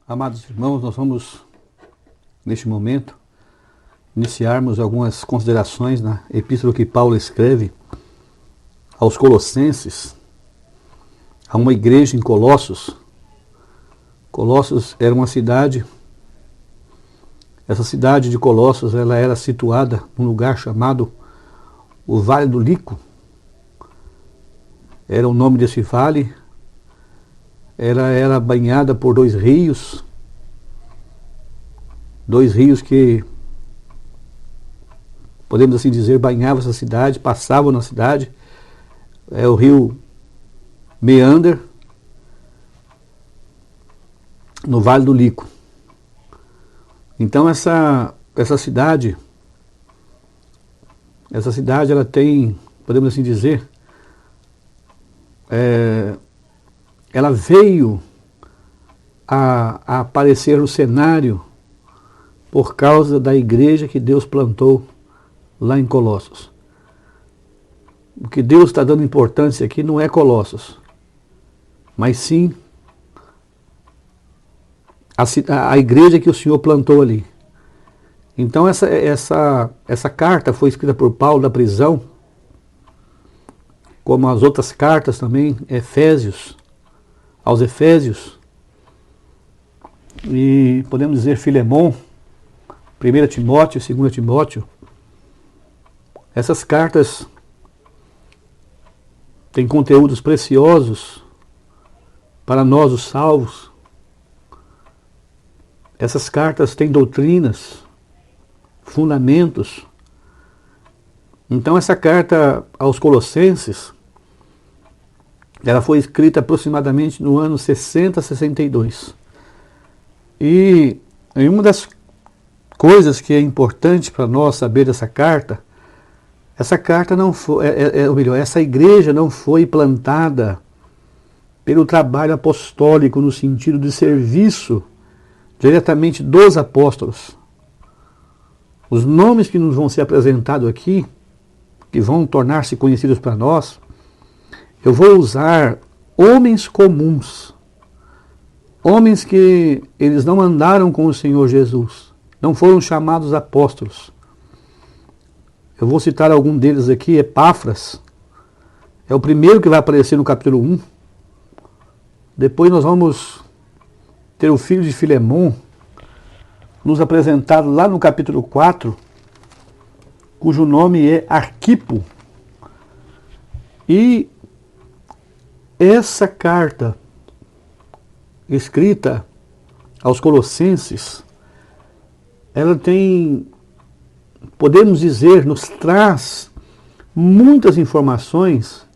Amados irmãos, nós vamos, neste momento, iniciarmos algumas considerações na epístola que Paulo escreve aos Colossenses, a uma igreja em Colossos. Colossos era uma cidade, essa cidade de Colossos, ela era situada num lugar chamado o Vale do Lico. Era o nome desse vale. Ela era banhada por dois rios que, podemos assim dizer, banhavam essa cidade, passavam na cidade. É o rio Meander, no Vale do Lico. Então essa cidade ela tem, podemos assim dizer, ela veio a aparecer no cenário por causa da igreja que Deus plantou lá em Colossos. O que Deus está dando importância aqui não é Colossos, mas sim a igreja que o Senhor plantou ali. Então essa carta foi escrita por Paulo da prisão, como as outras cartas também, aos Efésios, e podemos dizer Filemon, 1 Timóteo, 2 Timóteo. Essas cartas têm conteúdos preciosos para nós, os salvos. Essas cartas têm doutrinas, fundamentos. Então essa carta aos Colossenses, ela foi escrita aproximadamente no ano 60 a 62. E uma das coisas que é importante para nós saber dessa carta não foi, ou melhor, essa igreja não foi plantada pelo trabalho apostólico no sentido de serviço diretamente dos apóstolos. Os nomes que nos vão ser apresentados aqui, que vão tornar-se conhecidos para nós, eu vou usar homens comuns, homens que eles não andaram com o Senhor Jesus, não foram chamados apóstolos. Eu vou citar algum deles aqui. Epáfras é o primeiro que vai aparecer no capítulo 1. Depois nós vamos ter o filho de Filemon, nos apresentado lá no capítulo 4, cujo nome é Arquipo. E essa carta escrita aos Colossenses, ela tem, podemos dizer, nos traz muitas informações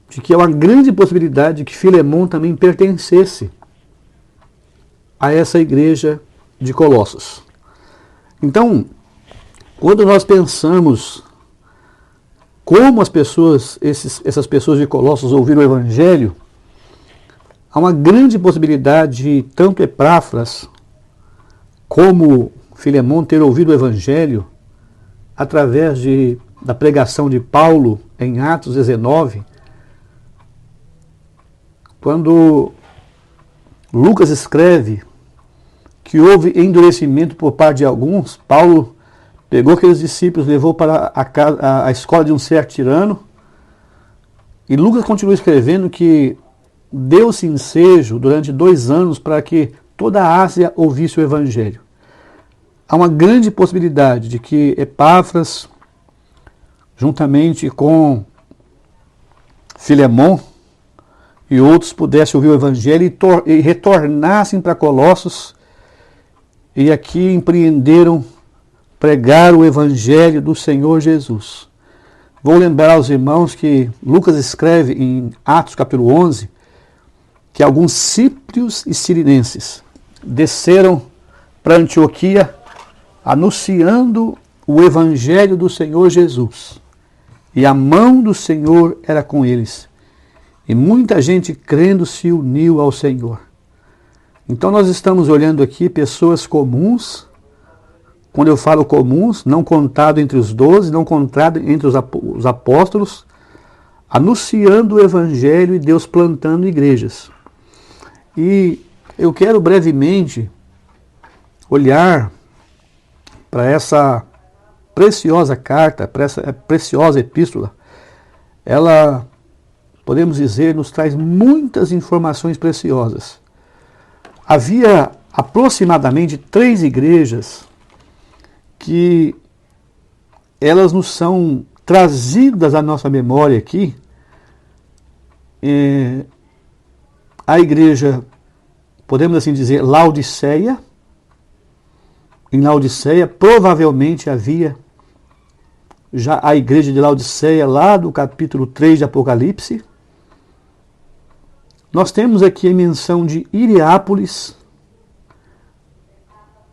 de que há uma grande possibilidade de que Filemon também pertencesse a essa igreja de Colossos. Então, quando nós pensamos como essas pessoas de Colossos ouviram o Evangelho, há uma grande possibilidade de tanto Epáfras como Filemon ter ouvido o Evangelho através da pregação de Paulo em Atos 19, quando Lucas escreve que houve endurecimento por parte de alguns. Paulo pegou aqueles discípulos, levou para a escola de um certo tirano, e Lucas continua escrevendo que deu-se ensejo durante 2 anos para que toda a Ásia ouvisse o Evangelho. Há uma grande possibilidade de que Epáfras, juntamente com Filemon e outros, pudessem ouvir o Evangelho e retornassem para Colossos, e aqui empreenderam pregar o Evangelho do Senhor Jesus. Vou lembrar aos irmãos que Lucas escreve em Atos capítulo 11 que alguns cíprios e cirinenses desceram para Antioquia anunciando o Evangelho do Senhor Jesus. E a mão do Senhor era com eles. E muita gente crendo se uniu ao Senhor. Então nós estamos olhando aqui pessoas comuns. Quando eu falo comuns, não contado entre os 12, não contado entre os apóstolos, anunciando o Evangelho e Deus plantando igrejas. E eu quero brevemente olhar para essa preciosa carta, para essa preciosa epístola. Ela, podemos dizer, nos traz muitas informações preciosas. Havia aproximadamente 3 igrejas que elas nos são trazidas à nossa memória aqui. A igreja, podemos assim dizer, Laodiceia. Em Laodiceia, provavelmente havia já a igreja de Laodiceia, lá do capítulo 3 de Apocalipse. Nós temos aqui a menção de Hierápolis.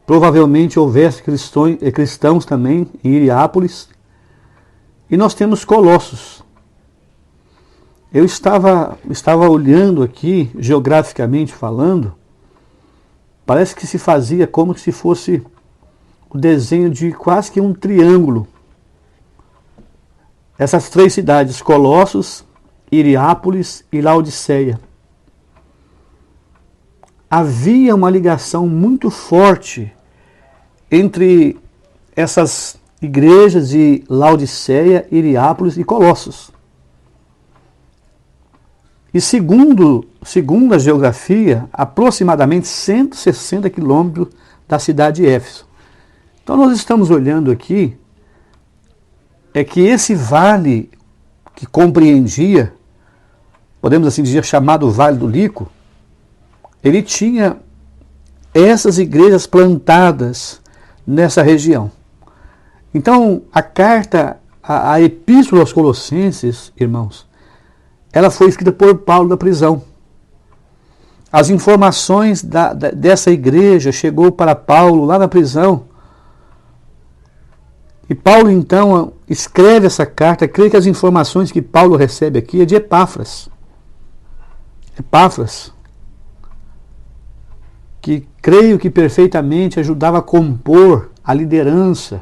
Provavelmente houvesse cristãos também em Hierápolis. E nós temos Colossos. Eu estava olhando aqui, geograficamente falando, parece que se fazia como se fosse o desenho de quase que um triângulo. Essas 3 cidades, Colossos, Hierápolis e Laodiceia. Havia uma ligação muito forte entre essas igrejas de Laodiceia, Hierápolis e Colossos. E segundo a geografia, aproximadamente 160 quilômetros da cidade de Éfeso. Então nós estamos olhando aqui, é que esse vale que compreendia, podemos assim dizer, chamado Vale do Lico, ele tinha essas igrejas plantadas nessa região. Então a carta, a epístola aos Colossenses, irmãos, ela foi escrita por Paulo da prisão. As informações dessa igreja chegou para Paulo lá na prisão. E Paulo, então, escreve essa carta. Creio que as informações que Paulo recebe aqui é de Epáfras. Epáfras, que creio que perfeitamente ajudava a compor a liderança,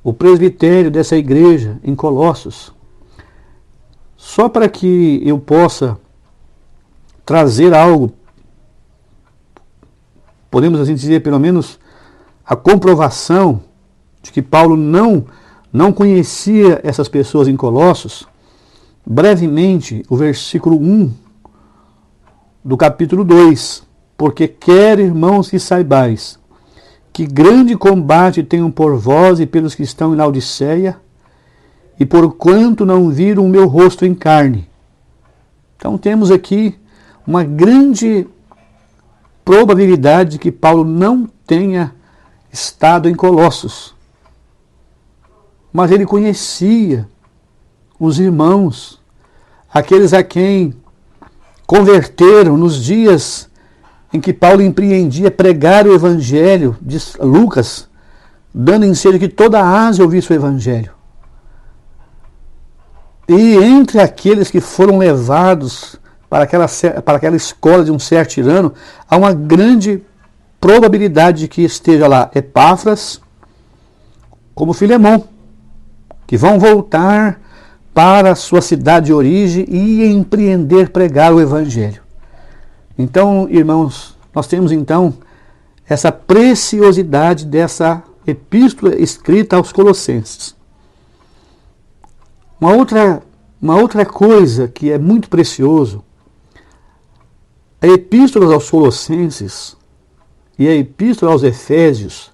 o presbitério dessa igreja em Colossos. Só para que eu possa trazer algo, podemos assim dizer, pelo menos a comprovação de que Paulo não conhecia essas pessoas em Colossos, brevemente o versículo 1 do capítulo 2. Porque quero, irmãos, que saibais que grande combate tenho por vós e pelos que estão em Laodiceia, e porquanto não viram o meu rosto em carne. Então temos aqui uma grande probabilidade de que Paulo não tenha estado em Colossos. Mas ele conhecia os irmãos, aqueles a quem converteram nos dias em que Paulo empreendia pregar o evangelho de Lucas, dando ensejo que toda a Ásia ouvisse o evangelho. E entre aqueles que foram levados para aquela escola de um certo tirano, há uma grande probabilidade de que esteja lá Epáfras, como Filemão, que vão voltar para a sua cidade de origem e empreender pregar o evangelho. Então, irmãos, nós temos então essa preciosidade dessa epístola escrita aos Colossenses. Uma outra coisa que é muito precioso, a epístola aos Colossenses e a epístola aos Efésios,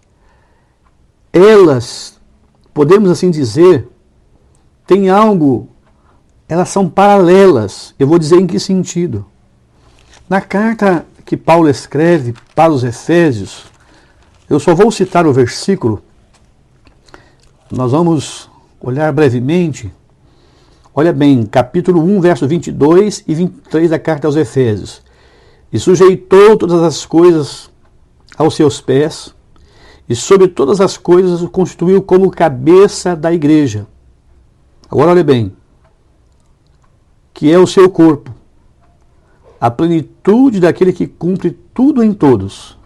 elas, podemos assim dizer, têm algo, elas são paralelas. Eu vou dizer em que sentido. Na carta que Paulo escreve para os Efésios, eu só vou citar o versículo, nós vamos olhar brevemente. Olha bem, capítulo 1, verso 22 e 23 da carta aos Efésios. E sujeitou todas as coisas aos seus pés, e sobre todas as coisas o constituiu como cabeça da igreja. Agora olha bem, que é o seu corpo, a plenitude daquele que cumpre tudo em todos.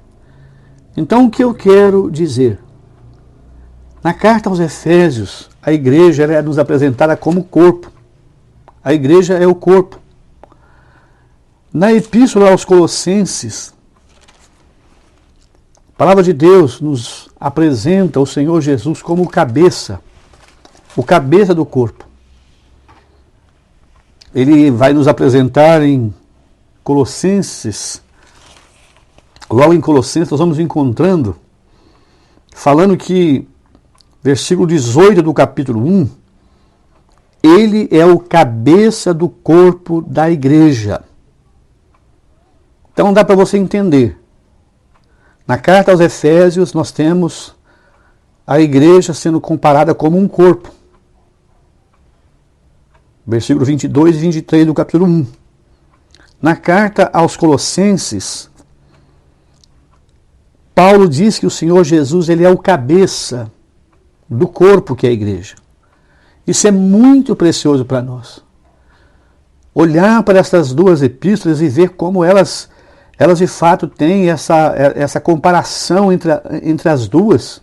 Então o que eu quero dizer? Na carta aos Efésios, a igreja é nos apresentada como corpo. A igreja é o corpo. Na epístola aos Colossenses, palavra de Deus nos apresenta o Senhor Jesus como o cabeça do corpo. Ele vai nos apresentar em Colossenses, logo em Colossenses nós vamos encontrando, falando que, versículo 18 do capítulo 1, ele é o cabeça do corpo da igreja. Então dá para você entender. Na carta aos Efésios nós temos a igreja sendo comparada como um corpo. Versículo 22 e 23 do capítulo 1. Na carta aos Colossenses, Paulo diz que o Senhor Jesus ele é o cabeça do corpo que é a igreja. Isso é muito precioso para nós. Olhar para essas duas epístolas e ver como elas de fato têm essa comparação entre as duas.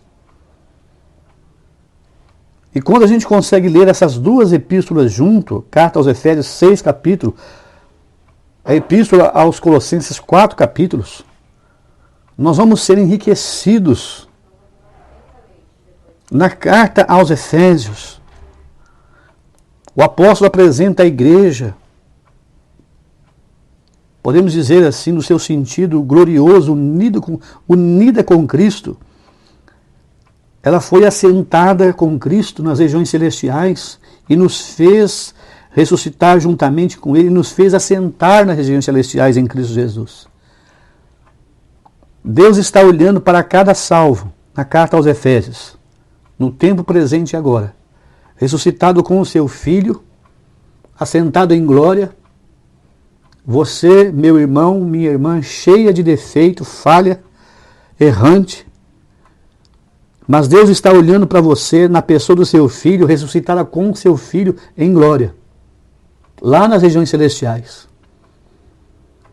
E quando a gente consegue ler essas duas epístolas junto, carta aos Efésios 6 capítulos, a epístola aos Colossenses 4 capítulos, nós vamos ser enriquecidos. Na carta aos Efésios, o apóstolo apresenta a igreja, podemos dizer assim, no seu sentido glorioso, unida com Cristo. Ela foi assentada com Cristo nas regiões celestiais e nos fez ressuscitar juntamente com Ele, e nos fez assentar nas regiões celestiais em Cristo Jesus. Deus está olhando para cada salvo, na carta aos Efésios, no tempo presente e agora, ressuscitado com o seu Filho, assentado em glória. Você, meu irmão, minha irmã, cheia de defeito, falha, errante, mas Deus está olhando para você na pessoa do seu Filho, ressuscitada com o seu Filho em glória, lá nas regiões celestiais.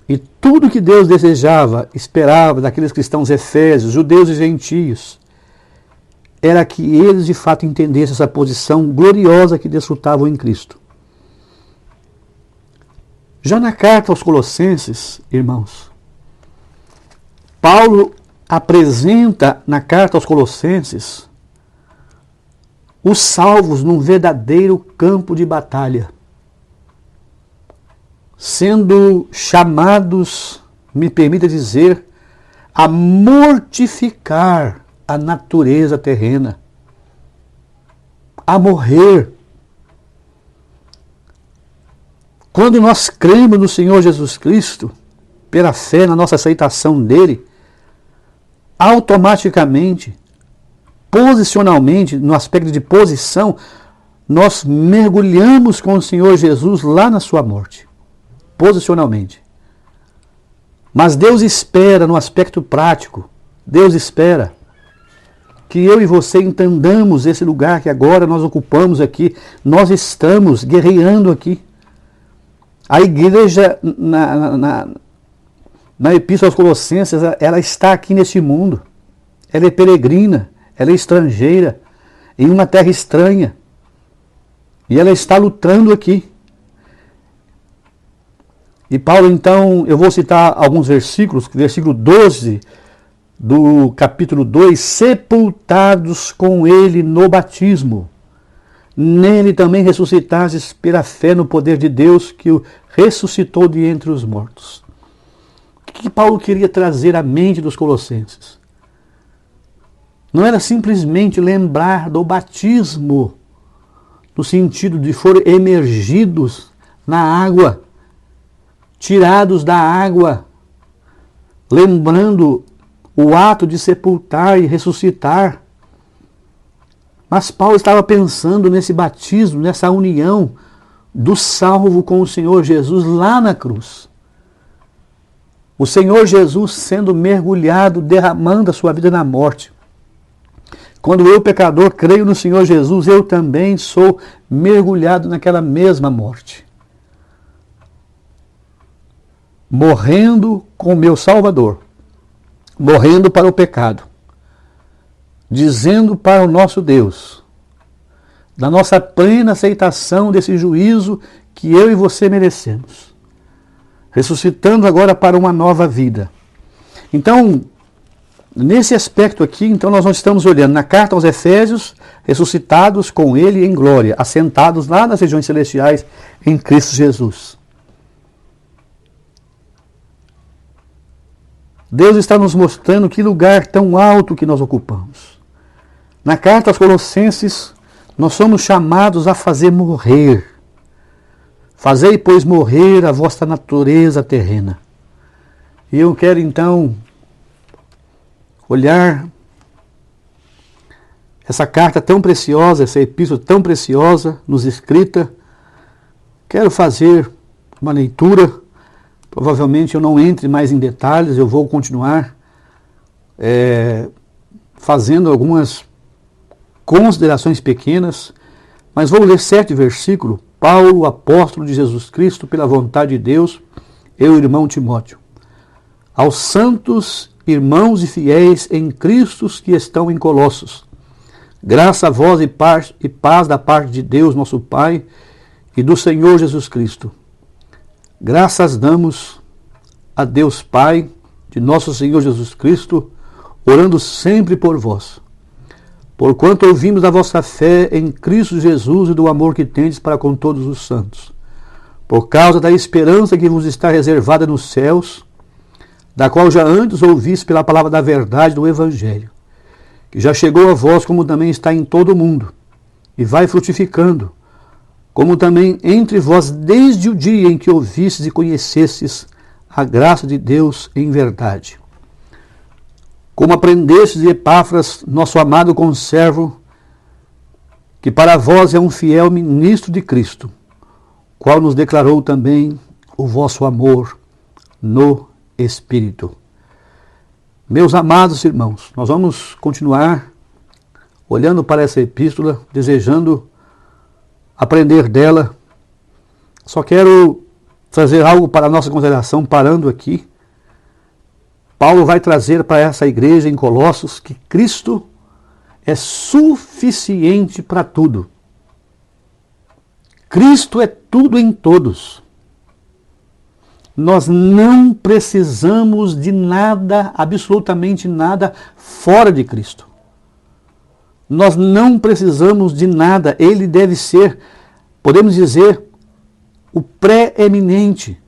E tudo que Deus desejava, esperava daqueles cristãos efésios, judeus e gentios, era que eles de fato entendessem essa posição gloriosa que desfrutavam em Cristo. Já na carta aos Colossenses, irmãos, Paulo apresenta na carta aos Colossenses os salvos num verdadeiro campo de batalha, sendo chamados, me permita dizer, a mortificar a natureza terrena, a morrer. Quando nós cremos no Senhor Jesus Cristo, pela fé na nossa aceitação dele, automaticamente, posicionalmente, no aspecto de posição, nós mergulhamos com o Senhor Jesus lá na sua morte, posicionalmente. Mas Deus espera, no aspecto prático, Deus espera que eu e você entendamos esse lugar que agora nós ocupamos aqui, nós estamos guerreando aqui. A igreja na Epístola aos Colossenses, ela está aqui neste mundo. Ela é peregrina, ela é estrangeira, em uma terra estranha. E ela está lutando aqui. E Paulo, então, eu vou citar alguns versículos, versículo 12 do capítulo 2, sepultados com ele no batismo. Nele também ressuscitastes pela fé no poder de Deus que o ressuscitou de entre os mortos. O que Paulo queria trazer à mente dos colossenses? Não era simplesmente lembrar do batismo, no sentido de foram emergidos na água, tirados da água, lembrando o ato de sepultar e ressuscitar. Mas Paulo estava pensando nesse batismo, nessa união do salvo com o Senhor Jesus lá na cruz. O Senhor Jesus sendo mergulhado, derramando a sua vida na morte. Quando eu, pecador, creio no Senhor Jesus, eu também sou mergulhado naquela mesma morte. Morrendo com o meu Salvador. Morrendo para o pecado. Dizendo para o nosso Deus, da nossa plena aceitação desse juízo que eu e você merecemos. Ressuscitando agora para uma nova vida. Então, Nesse aspecto aqui, então, nós estamos olhando na carta aos Efésios, ressuscitados com ele em glória, assentados lá nas regiões celestiais em Cristo Jesus. Deus está nos mostrando que lugar tão alto que nós ocupamos. Na carta aos Colossenses, nós somos chamados a fazer morrer. Fazei, pois, morrer a vossa natureza terrena. E eu quero, então, olhar essa carta tão preciosa, essa epístola tão preciosa, nos escrita. Quero fazer uma leitura. Provavelmente eu não entre mais em detalhes, eu vou continuar fazendo algumas considerações pequenas, mas vou ler 7 versículos. Paulo, apóstolo de Jesus Cristo, pela vontade de Deus, eu, irmão Timóteo. Aos santos irmãos e fiéis em Cristo que estão em Colossos, graça a vós e paz da parte de Deus, nosso Pai, e do Senhor Jesus Cristo. Graças damos a Deus Pai, de nosso Senhor Jesus Cristo, orando sempre por vós. Porquanto ouvimos da vossa fé em Cristo Jesus e do amor que tendes para com todos os santos, por causa da esperança que vos está reservada nos céus, da qual já antes ouvis pela palavra da verdade do Evangelho, que já chegou a vós como também está em todo o mundo, e vai frutificando, como também entre vós desde o dia em que ouvistes e conhecestes a graça de Deus em verdade. Como aprendestes de Epáfras, nosso amado conservo, que para vós é um fiel ministro de Cristo, qual nos declarou também o vosso amor no Espírito. Meus amados irmãos, nós vamos continuar olhando para essa epístola, desejando aprender dela. Só quero trazer algo para a nossa consideração, parando aqui. Paulo vai trazer para essa igreja em Colossos que Cristo é suficiente para tudo. Cristo é tudo em todos. Nós não precisamos de nada, absolutamente nada, fora de Cristo. Nós não precisamos de nada. Ele deve ser, podemos dizer, o pré-eminente.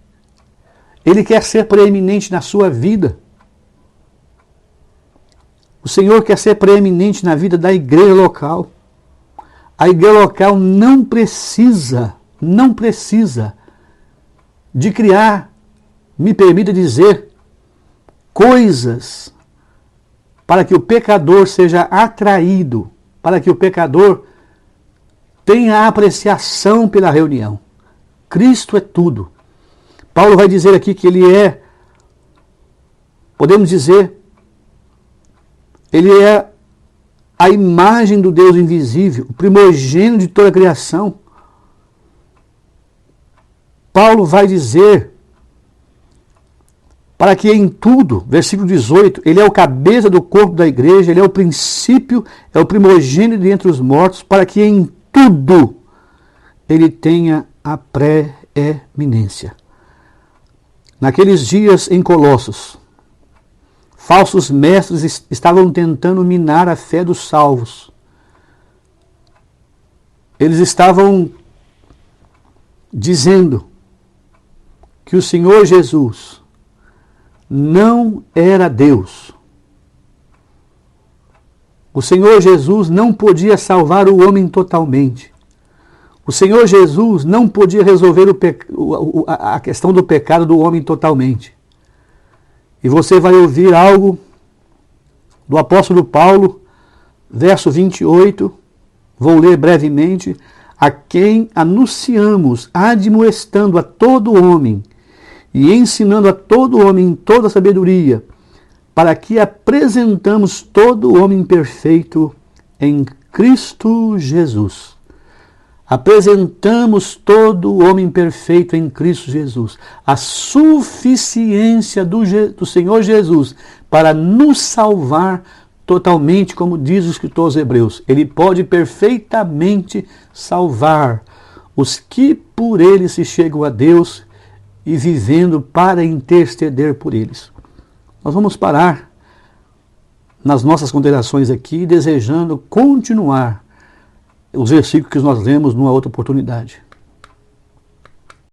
Ele quer ser preeminente na sua vida. O Senhor quer ser preeminente na vida da igreja local. A igreja local não precisa de criar, me permita dizer, coisas para que o pecador seja atraído, para que o pecador tenha apreciação pela reunião. Cristo é tudo. Paulo vai dizer aqui que ele é, podemos dizer, ele é a imagem do Deus invisível, o primogênito de toda a criação. Paulo vai dizer, para que em tudo, versículo 18, ele é o cabeça do corpo da igreja, ele é o princípio, é o primogênito de entre os mortos, para que em tudo ele tenha a pré-eminência. Naqueles dias em Colossos, falsos mestres estavam tentando minar a fé dos salvos. Eles estavam dizendo que o Senhor Jesus não era Deus. O Senhor Jesus não podia salvar o homem totalmente. O Senhor Jesus não podia resolver a questão do pecado do homem totalmente. E você vai ouvir algo do apóstolo Paulo, verso 28, vou ler brevemente, a quem anunciamos, admoestando a todo homem e ensinando a todo homem em toda sabedoria, para que apresentamos todo homem perfeito em Cristo Jesus. Apresentamos todo homem perfeito em Cristo Jesus. A suficiência do Senhor Jesus para nos salvar totalmente, como diz o escritor aos Hebreus. Ele pode perfeitamente salvar os que por ele se chegam a Deus e vivendo para interceder por eles. Nós vamos parar nas nossas considerações aqui, desejando continuar os versículos que nós lemos numa outra oportunidade.